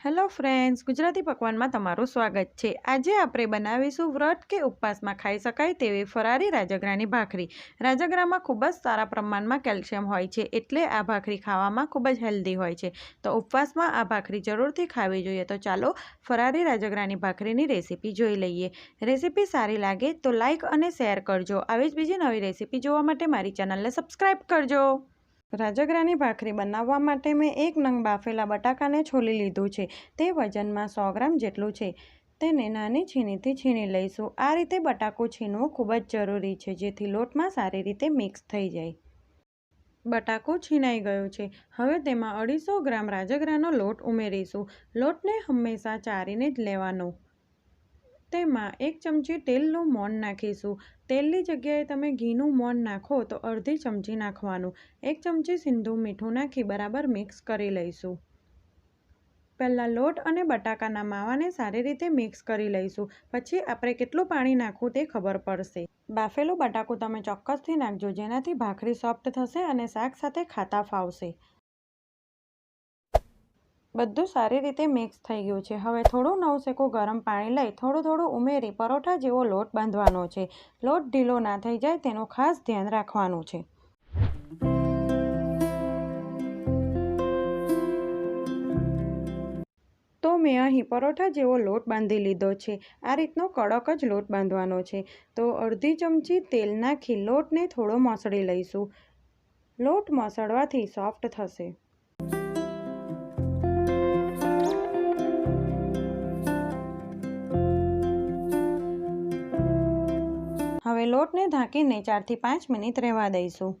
Hello friends, Gujarati પકવાનમાં તમારું સ્વાગત છે। આજે આપણે બનાવીશું વ્રત કે ઉપવાસમાં ખાઈ શકાય તેવી ફરારી રાજગરાની ભાખરી। રાજગરામાં ખૂબ જ સારા પ્રમાણમાં કેલ્શિયમ હોય છે, એટલે આ ભાખરી ખાવામાં ખૂબ જ હેલ્ધી હોય છે। તો ઉપવાસમાં આ ભાખરી જરૂરથી ખાવી જોઈએ। તો ચાલો ફરારી રાજગરાની ભાખરીની રેસીપી જોઈ લઈએ। રેસીપી સારી લાગે તો લાઇક અને શેર કરજો। આવી જ બીજી નવી રેસીપી જોવા માટે મારી ચેનલને સબસ્ક્રાઈબ કરજો। રાજગરાની ભાખરી બનાવવા માટે મેં 1 નંગ બાફેલા બટાકાને છોલી લીધું છે। તે વજનમાં 100 ગ્રામ જેટલું છે। તેને નાની છીણીથી છીણી લઈશું। આ રીતે બટાકું છીણવું ખૂબ જ જરૂરી છે, જેથી લોટમાં સારી રીતે મિક્સ થઈ જાય। બટાકું છીણાઈ ગયું છે। હવે તેમાં 250 ગ્રામ રાજગરાનો લોટ ઉમેરીશું। લોટને હંમેશા ચારીને જ લેવાનો। તેમાં 1 ચમચી તેલનું મોણ નાખીશું। તેલની જગ્યાએ તમે ઘીનું મોણ નાખો તો અડધી ચમચી નાખવાનું। 1 ચમચી સિંધુ મીઠું નાખી બરાબર મિક્સ કરી લઈશું। પહેલાં લોટ અને બટાકાના માવાને સારી રીતે મિક્સ કરી લઈશું। પછી આપણે કેટલું પાણી નાખવું તે ખબર પડશે। બાફેલું બટાકું તમે ચોક્કસથી નાખજો, જેનાથી ભાખરી સોફ્ટ થશે અને શાક સાથે ખાતા ફાવશે। બધું સારી રીતે મિક્સ થઈ ગયું છે। હવે થોડું નવસેકું ગરમ પાણી લઈ થોડું ઉમેરી પરોઠા જેવો લોટ બાંધવાનો છે। લોટ ઢીલો ના થઈ જાય તેનું ખાસ ધ્યાન રાખવાનું છે। તો મેં અહીં પરોઠા જેવો લોટ બાંધી લીધો છે। આ રીતનો કડક જ લોટ બાંધવાનો છે। તો અડધી ચમચી તેલ નાખી લોટને થોડો મસળી લઈશું। લોટ મસળવાથી સોફ્ટ થશે। હવે લોટને ઢાંકીને 4 થી 5 મિનિટ રહેવા દઈશું।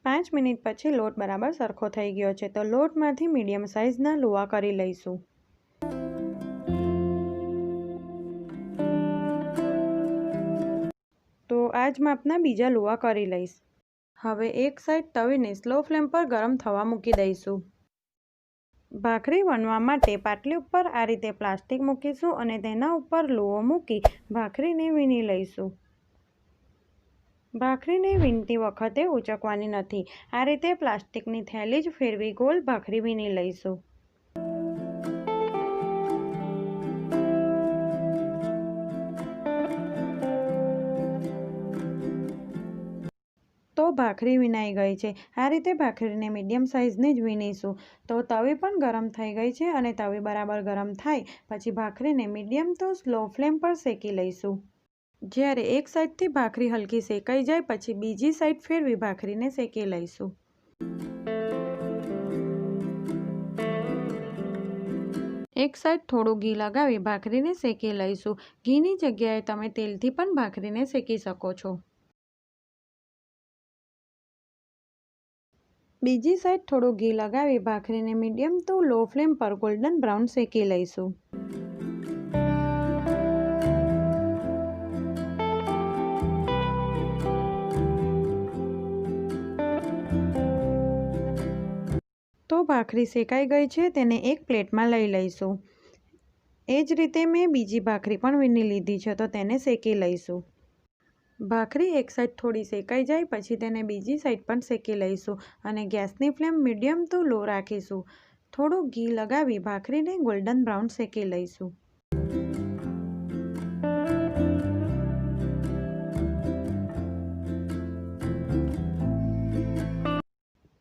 5 મિનિટ પછી લોટ બરાબર સરખો થઈ ગયો છે। તો લોટમાંથી મીડિયમ સાઇઝના લુવા કરી લઈશું। તો આ જ માપના બીજા લુવા કરી લઈશ। હવે એક સાઈડ તવીને સ્લો ફ્લેમ પર ગરમ થવા મૂકી દઈશું। ભાખરી વણવા માટે પાટલી ઉપર આ રીતે પ્લાસ્ટિક મૂકીશું અને તેના ઉપર લુવો મૂકી ભાખરીને વીણી લઈશું। ભાખરીને વીણતી વખતે ઉચકવાની નથી। આ રીતે પ્લાસ્ટિકની થેલી જ ફેરવી ગોળ ભાખરી વીણી લઈશું। તો ભાખરી વીણાઈ ગઈ છે। આ રીતે ભાખરીને મીડિયમ સાઇઝની જ વીણીશું। તો તવી પણ ગરમ થઈ ગઈ છે અને તવી બરાબર ગરમ થાય પછી ભાખરીને મીડિયમ ટુ સ્લો ફ્લેમ પર શેકી લઈશું। જ્યારે એક સાઈડથી ભાખરી હલકી શેકાઈ જાય પછી બીજી સાઈડ ફેરવી ભાખરીને શેકી લઈશું। એક સાઈડ થોડું ઘી લગાવી ભાખરીને શેકી લઈશું। ઘીની જગ્યાએ તમે તેલથી પણ ભાખરીને શેકી શકો છો। બીજી સાઈડ થોડું ઘી લગાવી ભાખરીને મીડિયમ ટુ લો ફ્લેમ પર ગોલ્ડન બ્રાઉન શેકી લઈશું। તો ભાખરી શેકાઈ ગઈ છે, તેને એક પ્લેટમાં લઈ લઈશું। એ જ રીતે મેં બીજી ભાખરી પણ વીણી લીધી છે, તો તેને શેકી લઈશું। ભાખરી એક સાઈડ થોડી શેકાઈ જાય પછી તેને બીજી સાઈડ પણ શેકી લઈશું અને ગેસની ફ્લેમ મીડિયમ ટુ લો રાખીશું। થોડું ઘી લગાવી ભાખરીને ગોલ્ડન બ્રાઉન શેકી લઈશું।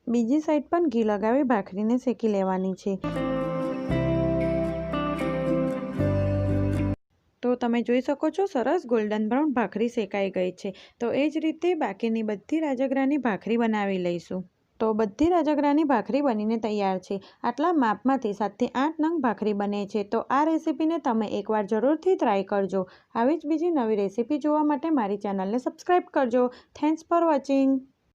બીજી સાઈડ પણ ઘી લગાવી ભાખરીને શેકી લેવાની છે। તો તમે જોઈ શકો છો સરસ ગોલ્ડન બ્રાઉન ભાખરી શેકાઈ ગઈ છે। તો એ જ રીતે બાકીની બધી રાજગરાની ભાખરી બનાવી લઈશું। તો બધી રાજગરાની ભાખરી બનીને તૈયાર છે। આટલા માપમાંથી 7 થી 8 નંગ ભાખરી બને છે। તો આ રેસીપીને તમે એકવાર જરૂરથી ટ્રાય કરજો। આવી જ બીજી નવી રેસીપી જોવા માટે મારી ચેનલને સબસ્ક્રાઈબ કરજો। Thanks for watching.